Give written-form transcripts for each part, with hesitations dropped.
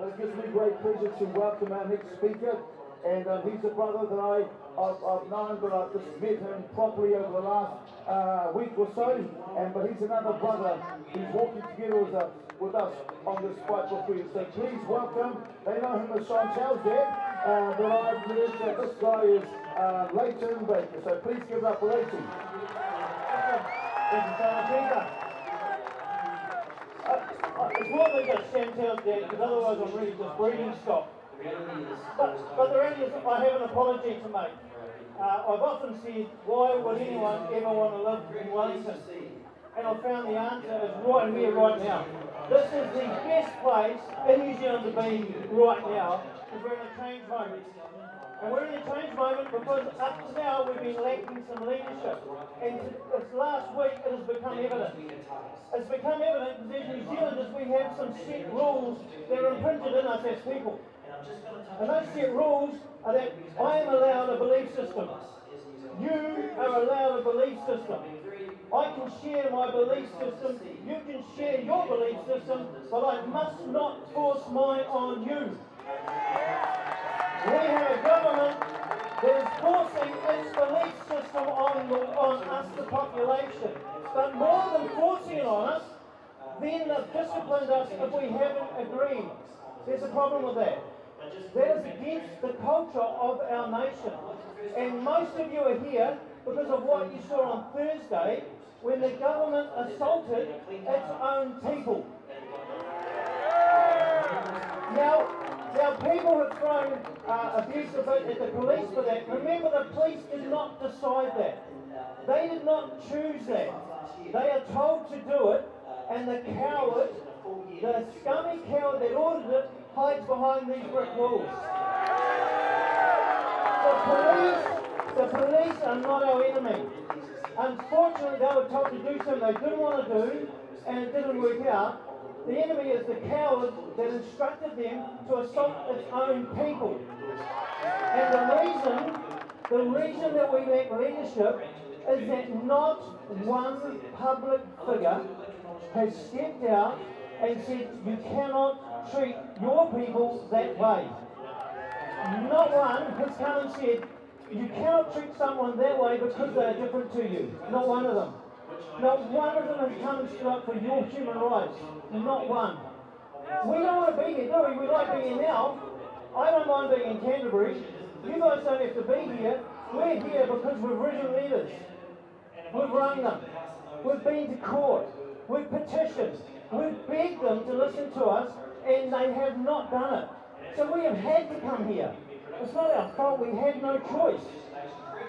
But it gives me great pleasure to welcome our next speaker. And he's a brother that I've known, but I've just met him properly over the last week or so. But he's another brother who's walking together with us on this fight for freedom. So please welcome, they know him as Chantelle's dad, but I've learned that this guy is Leighton Baker. So please give it up for Leighton. Thank you so much, Peter. It's more than just Chantelle's dad, because otherwise I'm really just breeding stock. But the reality is, I have an apology to make. I've often said, why would anyone ever want to live in Wellington? And I've found the answer is right here, right now. This is the best place in New Zealand to be right now, because we're in a change moment. And we're in a change moment because up to now we've been lacking some leadership. And this last week it has become evident. It's become evident that as New Zealanders we have some set rules that are imprinted in us as people. And those set rules are that I am allowed a belief system. You are allowed a belief system. I can share my belief system, you can share your belief system, but I must not force mine on you. We have a government that is forcing its belief system on us, the population. But more than forcing it on us, then they've disciplined us if we haven't agreed. There's a problem with that. That is against the culture of our nation. And most of you are here because of what you saw on Thursday when the government assaulted its own people. Now people have thrown abuse a bit at the police for that. Remember, the police did not decide that. They did not choose that. They are told to do it, and the coward, the scummy coward that ordered it, hides behind these brick walls. The police are not our enemy. Unfortunately, they were told to do something they didn't want to do, and it didn't work out. The enemy is the coward that instructed them to assault its own people. And the reason that we lack leadership is that not one public figure has stepped out and said, you cannot treat your people that way. Not one has come and said, you cannot treat someone that way because they are different to you. Not one of them. Not one of them has come and stood up for your human rights. Not one. We don't want to be here, do we? We like being here now. I don't mind being in Canterbury. You guys don't have to be here. We're here because we've risen leaders. We've rung them. We've been to court. We've petitioned. We've begged them to listen to us, and they have not done it. So we have had to come here. It's not our fault. We had no choice.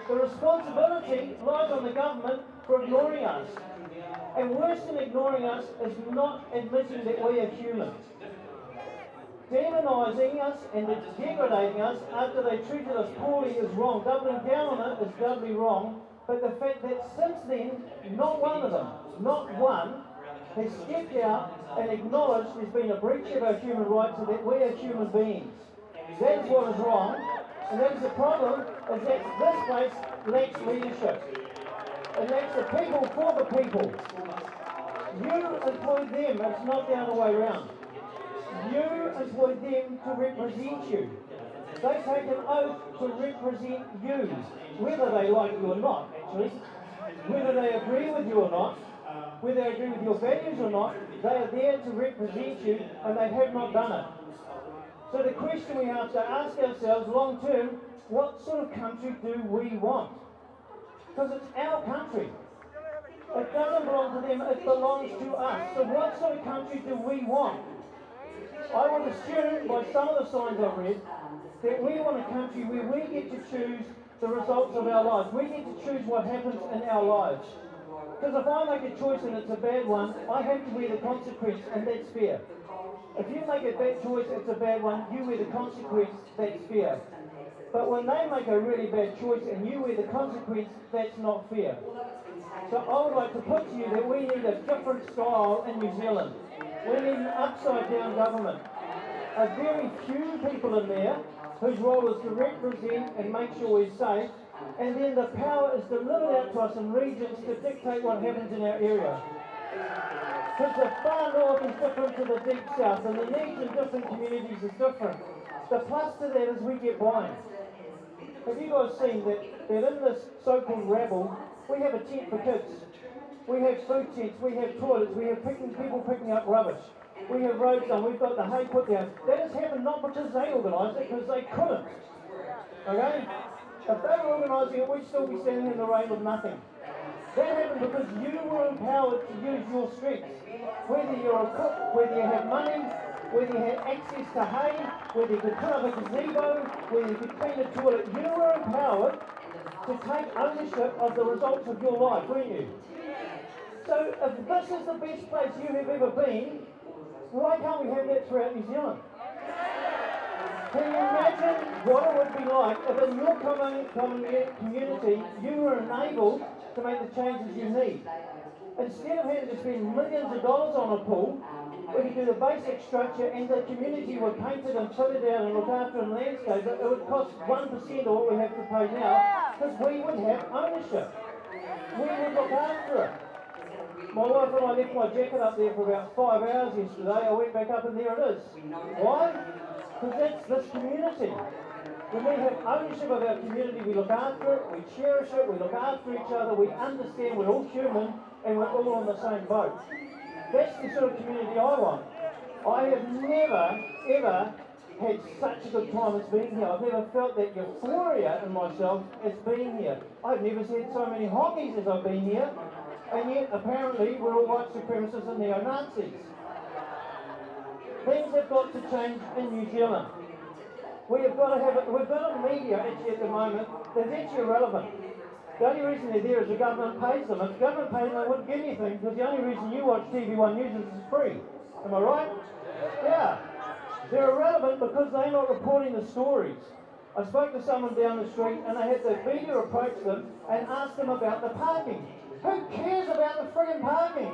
The responsibility lies on the government for ignoring us. And worse than ignoring us is not admitting that we are human. Demonising us and degrading us after they treated us poorly is wrong. Doubling down on it is doubly wrong. But the fact that since then, not one of them, not one, has stepped out and acknowledged there's been a breach of our human rights and that we are human beings. That is what is wrong. And that is the problem, is that this place lacks leadership. It lacks the people for the people. You employ them, it's not the other way around. You employ them to represent you. They take an oath to represent you, whether they like you or not, actually. Whether they agree with you or not, whether they agree with your values or not, they are there to represent you, and they have not done it. So the question we have to ask ourselves long term, what sort of country do we want? Because it's our country. It doesn't belong to them, it belongs to us. So what sort of country do we want? I would assume, by some of the signs I've read, that we want a country where we get to choose the results of our lives. We get to choose what happens in our lives. Because if I make a choice and it's a bad one, I have to wear the consequence, and that's fair. If you make a bad choice, it's a bad one, you wear the consequence, that's fair. But when they make a really bad choice and you wear the consequence, that's not fair. So I would like to put to you that we need a different style in New Zealand. We need an upside-down government. A very few people in there whose role is to represent and make sure we're safe, and then the power is delivered out to us in regions to dictate what happens in our area. Because the far north is different to the deep south, and the needs in different communities is different. The plus to that is we get wine. Have you guys seen that in this so-called rabble, we have a tent for kids. We have food tents, we have toilets, we have people picking up rubbish. We have roads done, we've got the hay put down. That has happened not because they organised it, because they couldn't. Okay? If they were organising it, we'd still be standing in the rain with nothing. That happened because you were empowered to use your strengths. Whether you're a cook, whether you have money, whether you had access to hay, whether you could put up a gazebo, whether you could clean a toilet, you were empowered to take ownership of the results of your life, weren't you? So if this is the best place you have ever been, why can't we have that throughout New Zealand? Can you imagine what it would be like if in your community you were enabled to make the changes you need? Instead of having to spend millions of dollars on a pool, we could do the basic structure and the community would paint it and fill it out and look after and landscape it. It would cost 1% of what we have to pay now because we would have ownership. We would look after it. My wife and I left my jacket up there for about 5 hours yesterday. I went back up and there it is. Why? Because that's this community. When we have ownership of our community, we look after it, we cherish it, we look after each other, we understand we're all human and we're all on the same boat. That's the sort of community I want. I have never, ever had such a good time as being here. I've never felt that euphoria in myself as being here. I've never seen so many hockeys as I've been here, and yet apparently we're all white supremacists and neo-Nazis. Things have got to change in New Zealand. We've got a media actually at the moment that's actually irrelevant. The only reason they're there is the government pays them. If the government pays them, they wouldn't get anything because the only reason you watch TV1 News is it's free. Am I right? Yeah. They're irrelevant because they're not reporting the stories. I spoke to someone down the street and they had the media approach them and ask them about the parking. Who cares about the friggin' parking?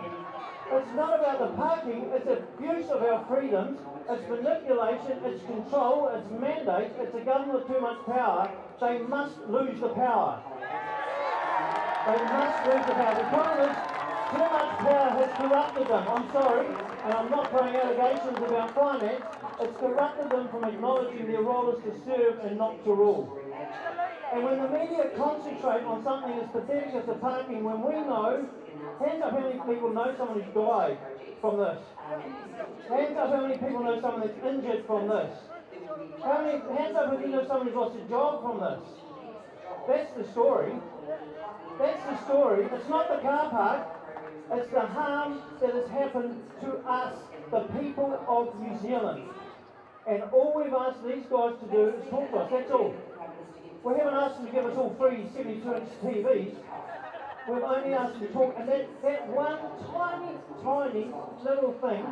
It's not about the parking, it's abuse of our freedoms, it's manipulation, it's control, it's mandate, it's a government with too much power. They must lose the power. They must lose the power. The problem is, too much power has corrupted them. I'm sorry, and I'm not throwing allegations about finance. It's corrupted them from acknowledging their role is to serve and not to rule. And when the media concentrate on something as pathetic as the parking, when we know, hands up how many people know someone who's died from this? Hands up how many people know someone that's injured from this? Hands up if you know someone who's lost a job from this? That's the story. That's the story. It's not the car park. It's the harm that has happened to us, the people of New Zealand. And all we've asked these guys to do is talk to us. That's all. We haven't asked them to give us all free 72-inch TVs. We've only asked them to talk. And that one tiny little thing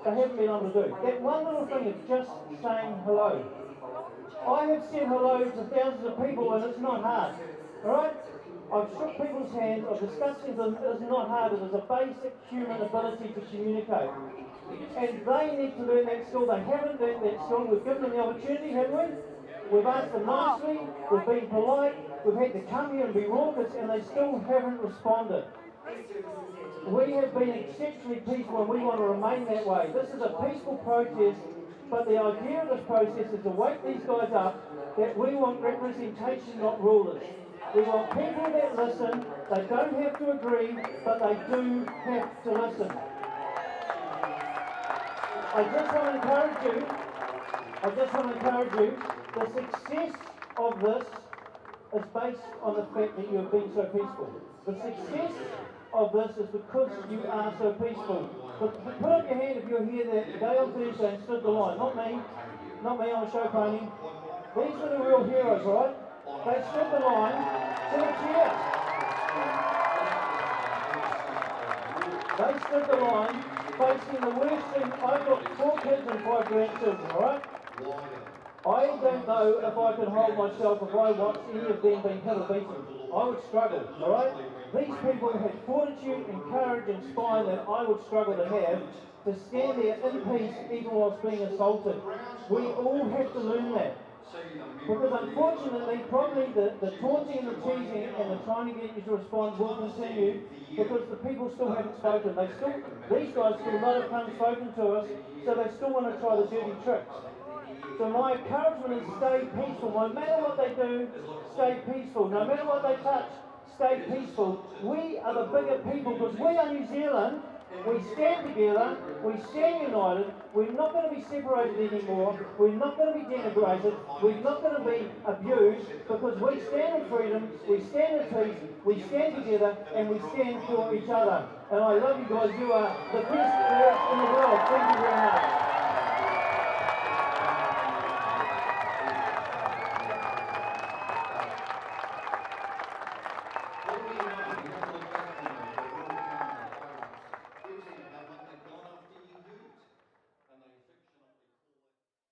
they haven't been able to do. That one little thing is just saying hello. I have said hello to thousands of people and it's not hard. Alright? I've shook people's hands, I've discussed things, and it is not hard. It is a basic human ability to communicate. And they need to learn that skill. They haven't learned that skill. We've given them the opportunity, haven't we? We've asked them nicely, we've been polite, we've had to come here and be raucous, and they still haven't responded. We have been exceptionally peaceful and we want to remain that way. This is a peaceful protest, but the idea of this process is to wake these guys up that we want representation, not rulers. We want people that listen. They don't have to agree, but they do have to listen. I just want to encourage you, the success of this is based on the fact that you have been so peaceful. The success of this is because you are so peaceful. But put up your hand if you're here that day on Thursday and stood the line. Not me, I'm a show pony. These are the real heroes, right? They stood the line to a cheer. They stood the line facing the worst thing. I've got 4 kids and 5 grandchildren, alright? I don't know if I could hold myself if I watched any of them being hit or beaten. I would struggle, alright? These people had fortitude and courage and spine that I would struggle to have, to stand there in peace even whilst being assaulted. We all have to learn that. Because unfortunately, probably the taunting and the teasing and the trying to get you to respond will continue because the people still haven't spoken. These guys still not have come spoken to us, so they still want to try the dirty tricks. So my encouragement is stay peaceful. No matter what they do, stay peaceful. No matter what they touch, stay peaceful. We are the bigger people because we are New Zealand. We stand together, we stand united, we're not going to be separated anymore, we're not going to be denigrated, we're not going to be abused because we stand in freedom, we stand in peace, we stand together and we stand for each other. And I love you guys, you are the best in the world. Thank you very much.